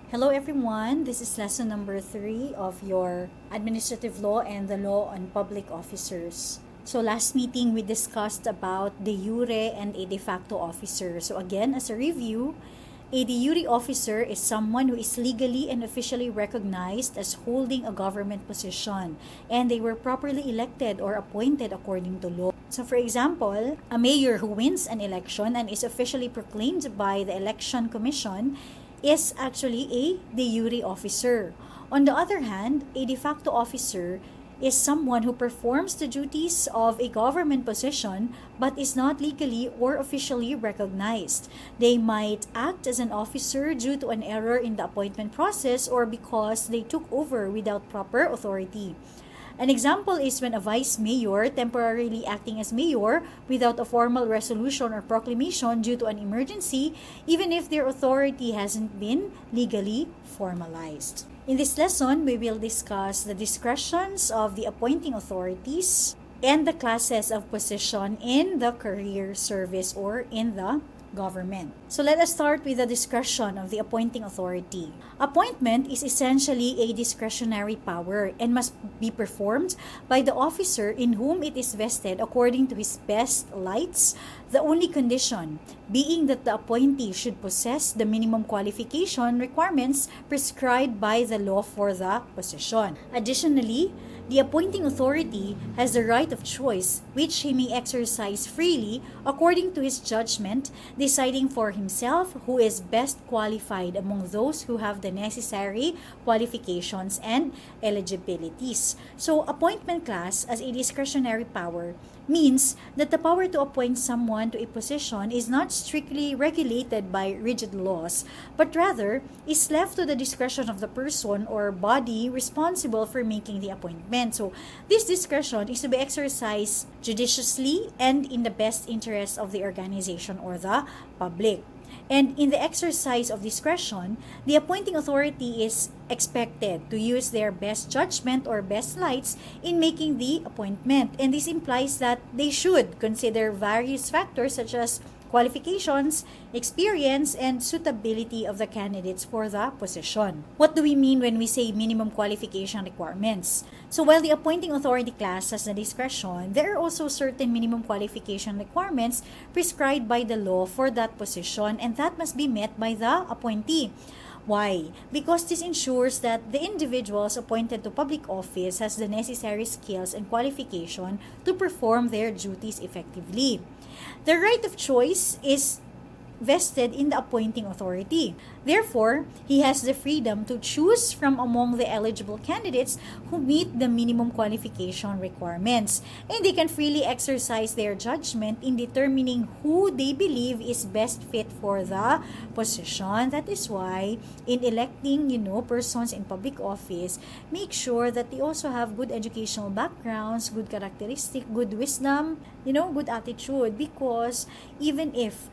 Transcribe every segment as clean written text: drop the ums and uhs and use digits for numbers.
Hello everyone, this is lesson number 3 of your Administrative Law and the Law on Public Officers. So last meeting we discussed about de jure and a de facto officer. So again, as a review, a de jure officer is someone who is legally and officially recognized as holding a government position and they were properly elected or appointed according to law. So for example, a mayor who wins an election and is officially proclaimed by the Election Commission is actually a de jure officer. On the other hand, a de facto officer is someone who performs the duties of a government position but is not legally or officially recognized. They might act as an officer due to an error in the appointment process or because they took over without proper authority. An example is when a vice mayor temporarily acting as mayor without a formal resolution or proclamation due to an emergency, even if their authority hasn't been legally formalized. In this lesson, we will discuss the discretions of the appointing authorities and the classes of position in the career service or in the government. So let us start with the discretion of the appointing authority. Appointment is essentially a discretionary power and must be performed by the officer in whom it is vested according to his best lights, the only condition being that the appointee should possess the minimum qualification requirements prescribed by the law for the position. Additionally, the appointing authority has the right of choice, which he may exercise freely according to his judgment, deciding for himself who is best qualified among those who have the necessary qualifications and eligibilities. So, appointment class as a discretionary power means that the power to appoint someone to a position is not strictly regulated by rigid laws, but rather is left to the discretion of the person or body responsible for making the appointment. So, this discretion is to be exercised judiciously and in the best interest of the organization or the public. And in the exercise of discretion, the appointing authority is expected to use their best judgment or best lights in making the appointment. And this implies that they should consider various factors such as qualifications, experience, and suitability of the candidates for the position. What do we mean when we say minimum qualification requirements? So while the appointing authority class has the discretion, there are also certain minimum qualification requirements prescribed by the law for that position, and that must be met by the appointee. Why? Because this ensures that the individuals appointed to public office has the necessary skills and qualification to perform their duties effectively. The right of choice is vested in the appointing authority. Therefore, he has the freedom to choose from among the eligible candidates who meet the minimum qualification requirements, and they can freely exercise their judgment in determining who they believe is best fit for the position. That is why in electing, persons in public office, make sure that they also have good educational backgrounds, good characteristic, good wisdom, good attitude, because even if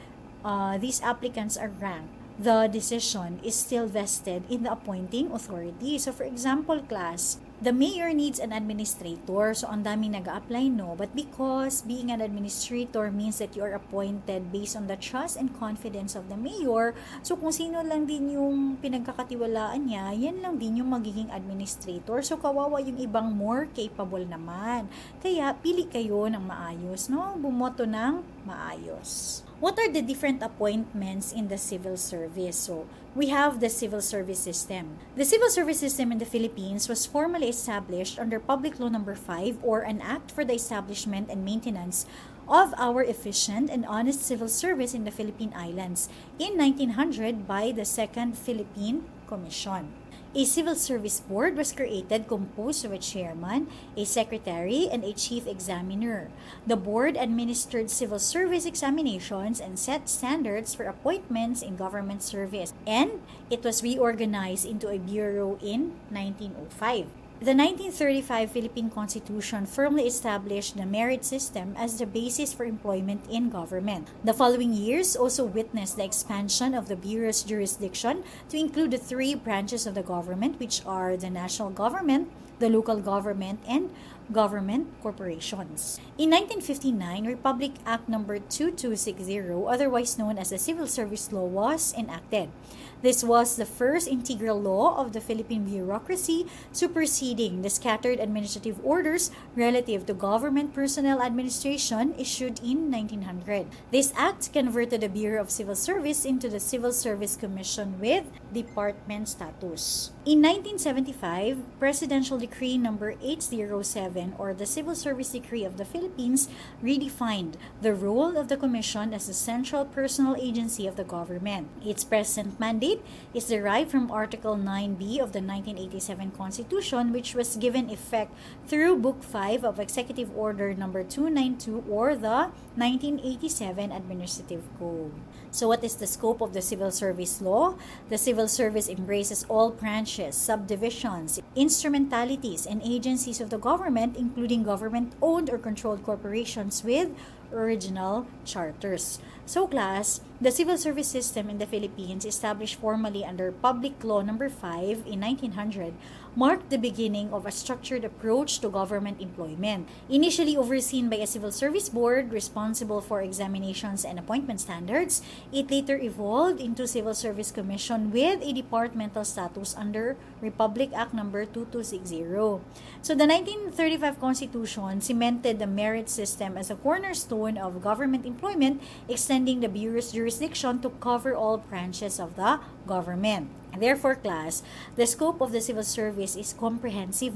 these applicants are ranked, the decision is still vested in the appointing authority. So for example, class, the mayor needs an administrator. So ang daming nag-a-apply, no? But because being an administrator means that you are appointed based on the trust and confidence of the mayor, so kung sino lang din yung pinagkakatiwalaan niya, yan lang din yung magiging administrator. So kawawa yung ibang more capable naman. Kaya pili kayo ng maayos, no? Bumoto ng maayos. What are the different appointments in the civil service? So, we have the civil service system. The civil service system in the Philippines was formally established under Public Law Number 5 or an act for the establishment and maintenance of our efficient and honest civil service in the Philippine Islands in 1900 by the Second Philippine Commission. A civil service board was created composed of a chairman, a secretary, and a chief examiner. The board administered civil service examinations and set standards for appointments in government service, and it was reorganized into a bureau in 1905. The 1935 Philippine Constitution firmly established the merit system as the basis for employment in government. The following years also witnessed the expansion of the Bureau's jurisdiction to include the 3 branches of the government, which are the national government, the local government, and government corporations. In 1959, Republic Act No. 2260, otherwise known as the Civil Service Law, was enacted. This was the first integral law of the Philippine bureaucracy, superseding the scattered administrative orders relative to government personnel administration issued in 1900. This act converted the Bureau of Civil Service into the Civil Service Commission with department status. In 1975, Presidential Decree No. 807, or the Civil Service Decree of the Philippines, redefined the role of the Commission as the central personnel agency of the government. Its present mandate is derived from Article 9B of the 1987 Constitution, which was given effect through Book 5 of Executive Order No. 292, or the 1987 Administrative Code. So what is the scope of the Civil Service Law? The Civil Service embraces all branches, subdivisions, instrumentalities, and agencies of the government, including government-owned or controlled corporations with original charters. So class, the civil service system in the Philippines, established formally under Public Law No. 5 in 1900, marked the beginning of a structured approach to government employment. Initially overseen by a civil service board responsible for examinations and appointment standards, it later evolved into Civil Service Commission with a departmental status under Republic Act No. 2260. So the 1935 Constitution cemented the merit system as a cornerstone of government employment, extending the Bureau's jurisdiction to cover all branches of the government. Therefore, class, the scope of the civil service is comprehensive,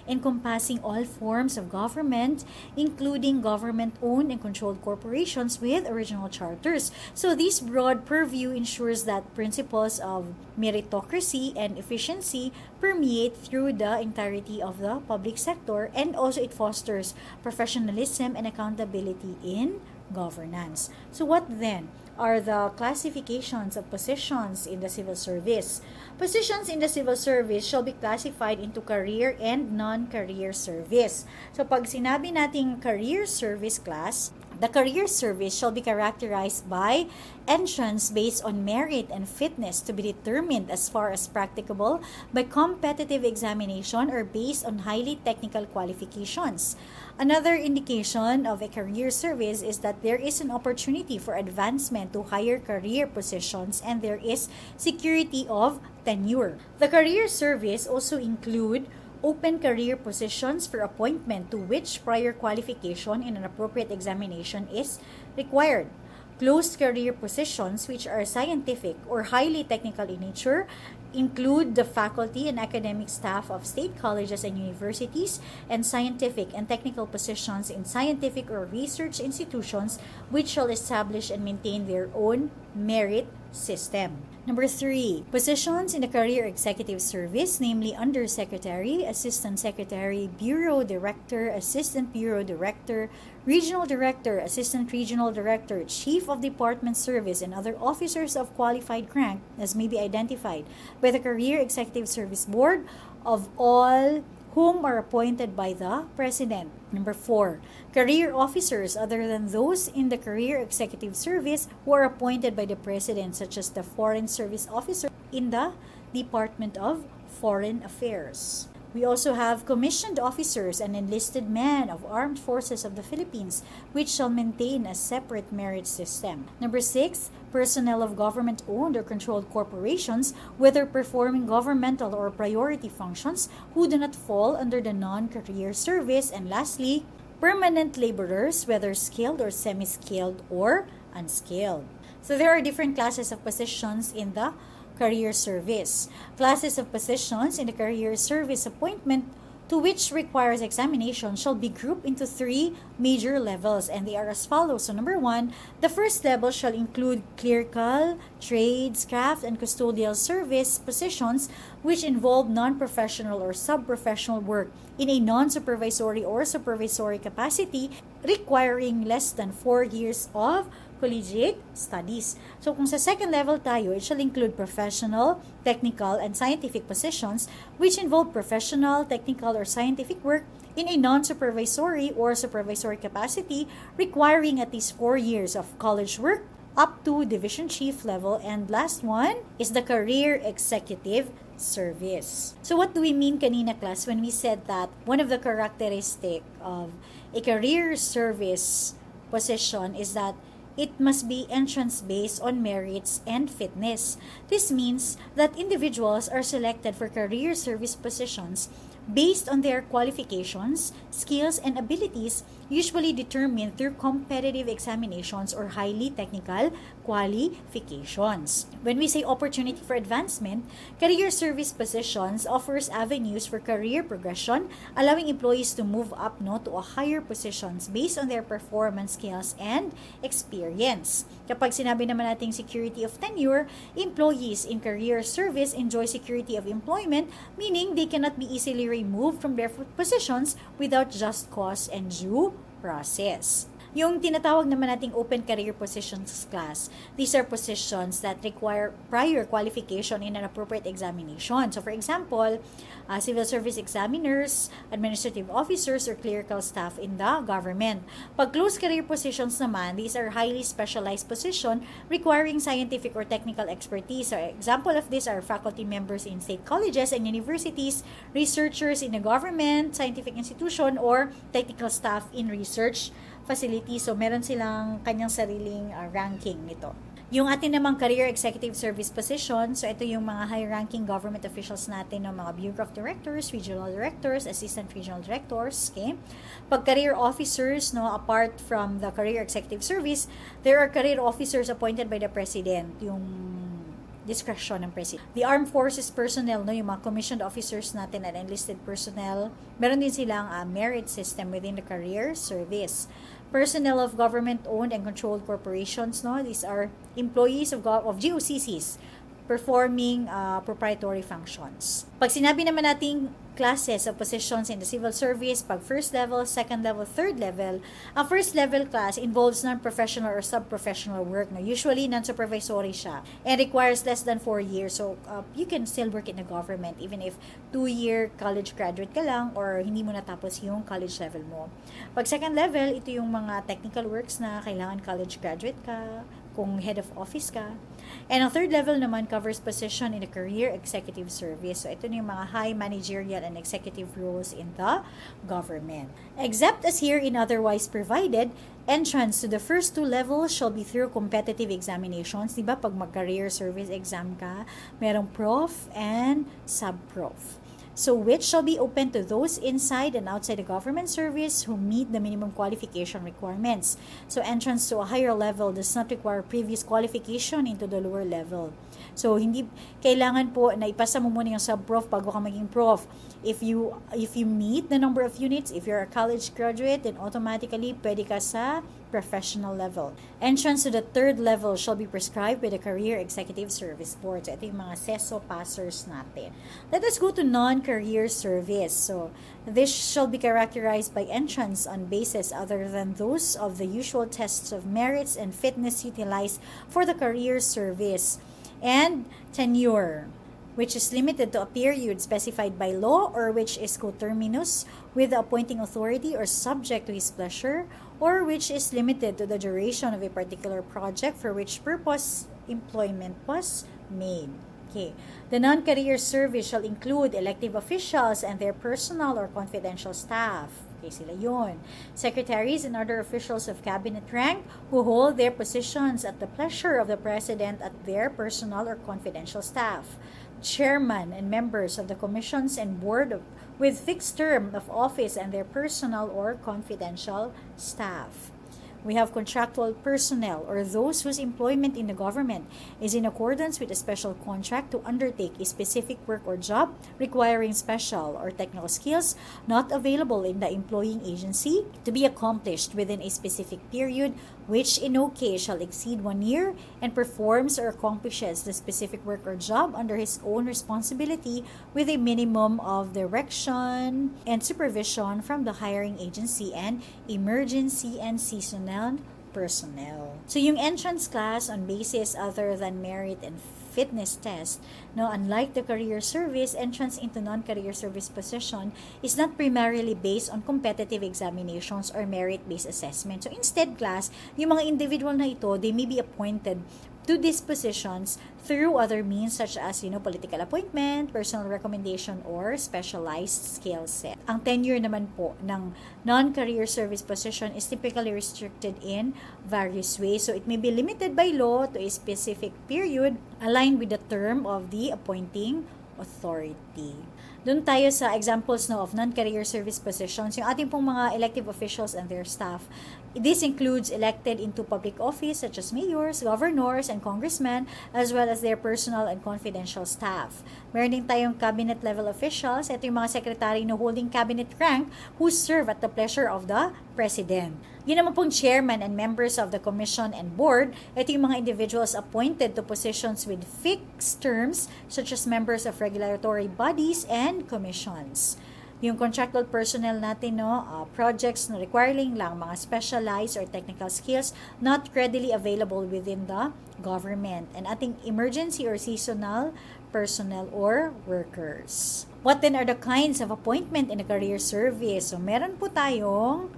encompassing all forms of government, including government-owned and controlled corporations with original charters. So this broad purview ensures that principles of meritocracy and efficiency permeate through the entirety of the public sector, and also it fosters professionalism and accountability in governance. So what then are the classifications of positions in the civil service? Positions in the civil service shall be classified into career and non-career service. So pag sinabi nating career service class, the career service shall be characterized by entrance based on merit and fitness to be determined as far as practicable by competitive examination or based on highly technical qualifications. Another indication of a career service is that there is an opportunity for advancement to higher career positions and there is security of tenure. The career service also include open career positions for appointment to which prior qualification in an appropriate examination is required. Closed career positions which are scientific or highly technical in nature include the faculty and academic staff of state colleges and universities, and scientific and technical positions in scientific or research institutions which shall establish and maintain their own merit system. Number 3, positions in the career executive service, namely undersecretary, assistant secretary, bureau director, assistant bureau director, regional director, assistant regional director, chief of department service, and other officers of qualified rank as may be identified by the Career Executive Service Board, of all whom are appointed by the President. Number 4, career officers other than those in the Career Executive Service who are appointed by the President, such as the Foreign Service Officer in the Department of Foreign Affairs. We also have commissioned officers and enlisted men of armed forces of the Philippines, which shall maintain a separate merit system. Number 6, personnel of government-owned or controlled corporations, whether performing governmental or priority functions, who do not fall under the non-career service. And lastly, permanent laborers, whether skilled or semi-skilled or unskilled. So there are different classes of positions in the career service. Classes of positions in the career service appointment to which requires examination shall be grouped into 3 major levels, and they are as follows. So number 1, the first level shall include clerical, trades, craft, and custodial service positions which involve non-professional or sub-professional work in a non-supervisory or supervisory capacity requiring less than 4 years of collegiate studies. So kung sa second level tayo, it shall include professional, technical, and scientific positions which involve professional, technical, or scientific work in a non-supervisory or supervisory capacity requiring at least 4 years of college work up to division chief level. And last one is the career executive service. So what do we mean kanina, class, when we said that one of the characteristic of a career service position is that it must be entrance based on merits and fitness. This means that individuals are selected for career service positions based on their qualifications, skills, and abilities, usually determined through competitive examinations or highly technical qualifications. When we say opportunity for advancement, career service positions offers avenues for career progression, allowing employees to move up to a higher positions based on their performance, skills, and experience. Kapag sinabi naman nating security of tenure, employees in career service enjoy security of employment, meaning they cannot be easily removed from their positions without just cause and due process. Yung tinatawag naman nating open career positions, class, these are positions that require prior qualification in an appropriate examination. So for example, civil service examiners, administrative officers, or clerical staff in the government. Pag closed career positions naman, these are highly specialized position requiring scientific or technical expertise. So example of this are faculty members in state colleges and universities, researchers in the government, scientific institution, or technical staff in research facility. So, meron silang kanyang sariling ranking nito. Yung atin namang career executive service position, so ito yung mga high-ranking government officials natin, mga Bureau of Directors, Regional Directors, Assistant Regional Directors, okay? Pag career officers, apart from the career executive service, there are career officers appointed by the President, yung discretion ng President. The Armed Forces personnel, yung mga commissioned officers natin and enlisted personnel, meron din silang merit system within the career service. Personnel of government-owned and controlled corporations, these are employees of GOCCs performing proprietary functions. Pag sinabi naman nating classes of positions in the civil service, pag first level, second level, third level, ang first level class involves non-professional or sub-professional work. Usually, non-supervisory siya and requires less than 4 years. So, you can still work in the government even if 2-year college graduate ka lang or hindi mo natapos yung college level mo. Pag second level, ito yung mga technical works na kailangan college graduate ka, kung head of office ka. And ang third level naman covers position in the career executive service. So, ito na yung mga high managerial and executive roles in the government. Except as herein otherwise provided, entrance to the first 2 levels shall be through competitive examinations. Diba, pag mag-career service exam ka, merong prof and sub-prof. So, which shall be open to those inside and outside the government service who meet the minimum qualification requirements. So, entrance to a higher level does not require previous qualification into the lower level. So, hindi kailangan po na ipasa mo muna yung sub-prof bago ka maging prof. If you meet the number of units, if you're a college graduate, then automatically pwede ka sa professional level. Entrance to the third level shall be prescribed by the Career Executive Service Board. So, ito yung mga CESO passers natin. Let us go to non-career service. So, this shall be characterized by entrance on basis other than those of the usual tests of merits and fitness utilized for the career service, and tenure, which is limited to a period specified by law or which is coterminous with the appointing authority or subject to his pleasure, or which is limited to the duration of a particular project for which purpose employment was made. Okay. The non-career service shall include elective officials and their personal or confidential staff. Okay, sila yun. Secretaries and other officials of cabinet rank who hold their positions at the pleasure of the President at their personal or confidential staff. Chairman and members of the commissions and board with fixed term of office and their personal or confidential staff. We have contractual personnel or those whose employment in the government is in accordance with a special contract to undertake a specific work or job requiring special or technical skills not available in the employing agency to be accomplished within a specific period, which in no case shall exceed 1 year, and performs or accomplishes the specific work or job under his own responsibility with a minimum of direction and supervision from the hiring agency and emergency and seasonal personnel. So, yung entrance class on basis other than merit and fitness test. No, unlike the career service, entrance into non-career service position is not primarily based on competitive examinations or merit-based assessment. So instead, class, yung mga individual na ito, they may be appointed to these positions through other means such as, political appointment, personal recommendation, or specialized skill set. Ang tenure naman po ng non-career service position is typically restricted in various ways. So it may be limited by law to a specific period aligned with the term of the appointing authority. Doon tayo sa examples of non-career service positions. Yung ating pong mga elective officials and their staff. This includes elected into public office such as mayors, governors, and congressmen, as well as their personal and confidential staff. Meron din tayong cabinet level officials. Ito yung mga secretary na holding cabinet rank who serve at the pleasure of the president. Yun naman pong chairman and members of the commission and board. Ito yung mga individuals appointed to positions with fixed terms such as members of regulatory bodies and commissions. Yung contractual personnel natin, projects na requiring lang mga specialized or technical skills not readily available within the government. And ating emergency or seasonal personnel or workers. What then are the kinds of appointment in a career service? So, meron po tayong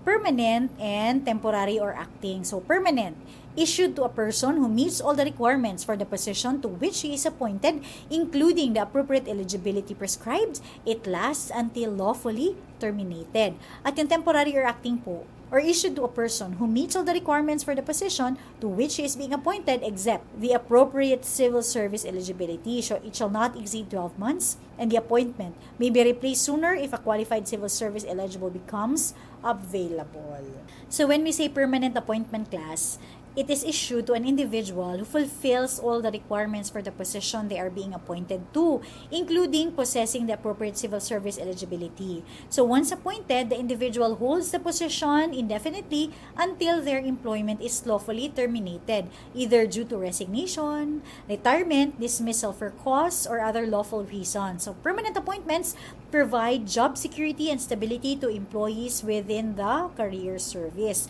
permanent and temporary or acting. So, permanent, issued to a person who meets all the requirements for the position to which he is appointed, including the appropriate eligibility prescribed. It lasts until lawfully terminated. At yung temporary or acting po, or issued to a person who meets all the requirements for the position to which he is being appointed except the appropriate civil service eligibility. So it shall not exceed 12 months, and the appointment may be replaced sooner if a qualified civil service eligible becomes available. So when we say permanent appointment, class, it is issued to an individual who fulfills all the requirements for the position they are being appointed to, including possessing the appropriate civil service eligibility. So once appointed, the individual holds the position indefinitely until their employment is lawfully terminated, either due to resignation, retirement, dismissal for cause, or other lawful reasons. So permanent appointments provide job security and stability to employees within the career service.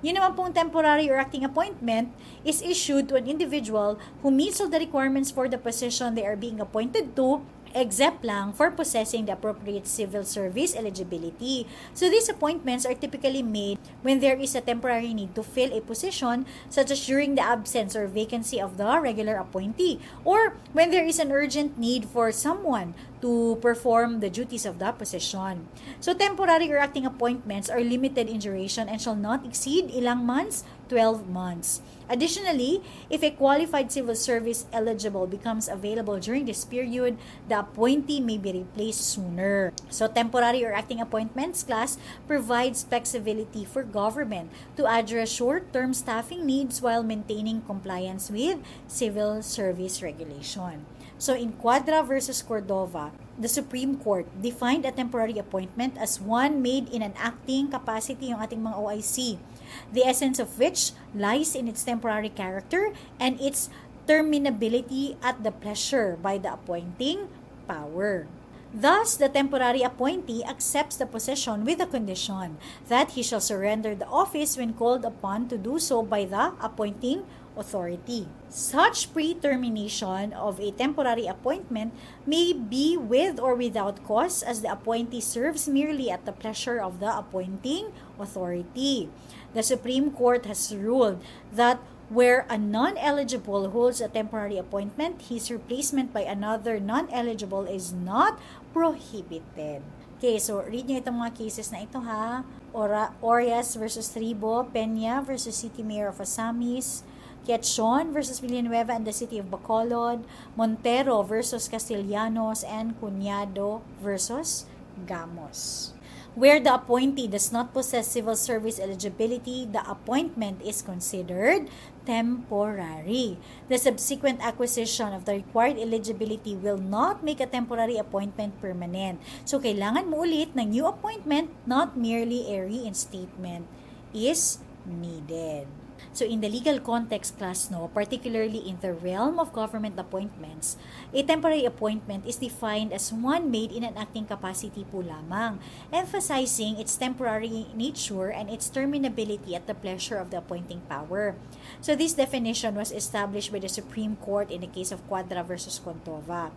Yun naman pong temporary or acting appointment is issued to an individual who meets all the requirements for the position they are being appointed to, except lang for possessing the appropriate civil service eligibility. So these appointments are typically made when there is a temporary need to fill a position, such as during the absence or vacancy of the regular appointee, or when there is an urgent need for someone to perform the duties of the position. So temporary or acting appointments are limited in duration and shall not exceed ilang months? 12 months. Additionally, if a qualified civil service eligible becomes available during this period, the appointee may be replaced sooner. So temporary or acting appointments, class, provides flexibility for government to address short-term staffing needs while maintaining compliance with civil service regulation. So in Quadra versus Cordova, the Supreme Court defined a temporary appointment as one made in an acting capacity, yung ating mga OIC, the essence of which lies in its temporary character and its terminability at the pleasure by the appointing power. Thus, the temporary appointee accepts the position with the condition that he shall surrender the office when called upon to do so by the appointing authority. Such pre-termination of a temporary appointment may be with or without cause, as the appointee serves merely at the pleasure of the appointing authority. The Supreme Court has ruled that where a non-eligible holds a temporary appointment, his replacement by another non-eligible is not prohibited. Okay, so read nyo itong mga cases na ito, ha. Orias versus Tribo, Peña versus City Mayor of Asamis, Quezon versus Villanueva and the City of Bacolod, Montero versus Castellanos, and Cuñado versus Gamos. Where the appointee does not possess civil service eligibility, the appointment is considered temporary. The subsequent acquisition of the required eligibility will not make a temporary appointment permanent. So, kailangan mo ulit ng new appointment, not merely a reinstatement is needed. So in the legal context class, no, particularly in the realm of government appointments, a temporary appointment is defined as one made in an acting capacity po lamang, emphasizing its temporary nature and its terminability at the pleasure of the appointing power. So this definition was established by the Supreme Court in the case of Quadra versus Contova.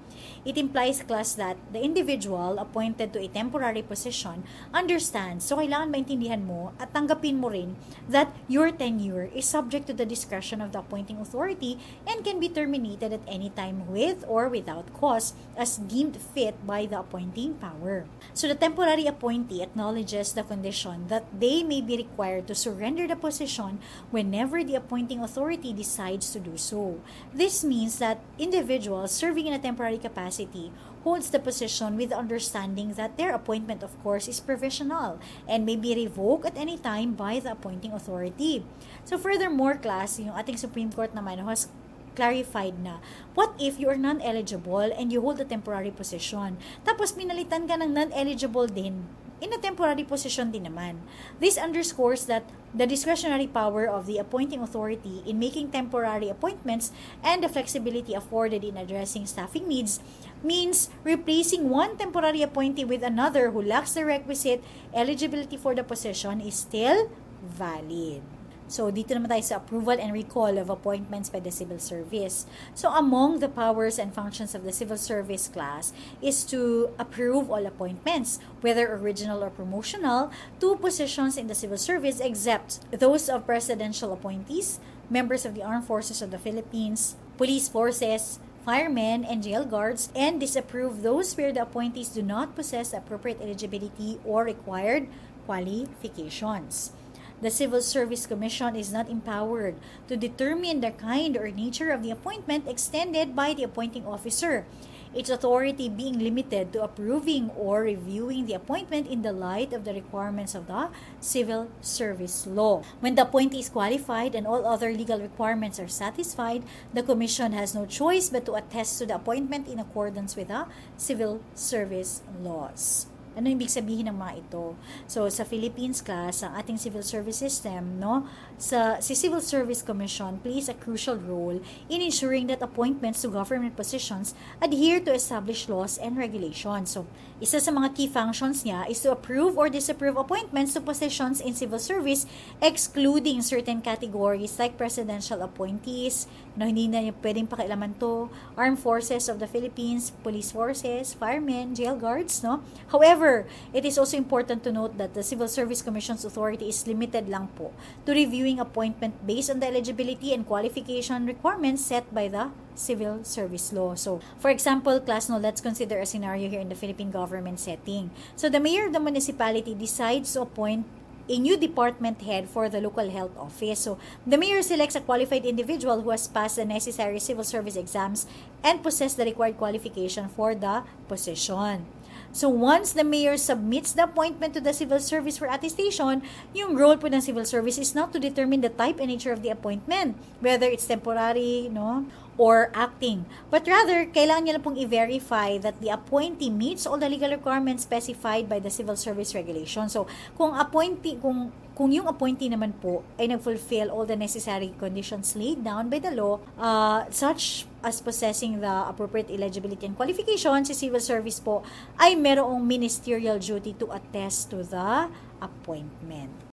It implies, class, that the individual appointed to a temporary position understands, so kailangan maintindihan mo at tanggapin mo rin that your tenure is subject to the discretion of the appointing authority and can be terminated at any time with or without cause as deemed fit by the appointing power. So the temporary appointee acknowledges the condition that they may be required to surrender the position whenever the appointing authority decides to do so. This means that individuals serving in a temporary capacity holds the position with the understanding that their appointment, of course, is provisional and may be revoked at any time by the appointing authority. So furthermore, class, yung ating Supreme Court naman has clarified na, what if you are non-eligible and you hold a temporary position? Tapos pinalitan ka ng non-eligible din in a temporary position din naman. This underscores that the discretionary power of the appointing authority in making temporary appointments and the flexibility afforded in addressing staffing needs means replacing one temporary appointee with another who lacks the requisite eligibility for the position is still valid. So, dito naman tayo sa approval and recall of appointments by the civil service. So, among the powers and functions of the civil service class is to approve all appointments, whether original or promotional, to positions in the civil service except those of presidential appointees, members of the armed forces of the Philippines, police forces, firemen, and jail guards, and disapprove those where the appointees do not possess appropriate eligibility or required qualifications. The Civil Service Commission is not empowered to determine the kind or nature of the appointment extended by the appointing officer, its authority being limited to approving or reviewing the appointment in the light of the requirements of the Civil Service Law. When the appointee is qualified and all other legal requirements are satisfied, the Commission has no choice but to attest to the appointment in accordance with the Civil Service laws. Ano ibig sabihin ng mga ito? So, sa Philippines, class, ang ating civil service system, no? Si Civil Service Commission plays a crucial role in ensuring that appointments to government positions adhere to established laws and regulations. So, isa sa mga key functions niya is to approve or disapprove appointments to positions in civil service, excluding certain categories like presidential appointees, no, hindi na pwedeng pakialaman to, armed forces of the Philippines, police forces, firemen, jail guards, no? However, it is also important to note that the Civil Service Commission's authority is limited lang po to reviewing appointment based on the eligibility and qualification requirements set by the Civil Service Law. So, for example, class, no, let's consider a scenario here in the Philippine government setting. So, the mayor of the municipality decides to appoint a new department head for the local health office. So, the mayor selects a qualified individual who has passed the necessary civil service exams and possess the required qualification for the position. So, once the mayor submits the appointment to the civil service for attestation, yung role po ng civil service is not to determine the type and nature of the appointment, whether it's temporary, no, or acting. But rather, kailangan niya lang pong i-verify that the appointee meets all the legal requirements specified by the civil service regulation. So, kung yung appointee naman po ay nag-fulfill all the necessary conditions laid down by the law, such as possessing the appropriate eligibility and qualifications, si civil service po ay merong ministerial duty to attest to the appointment.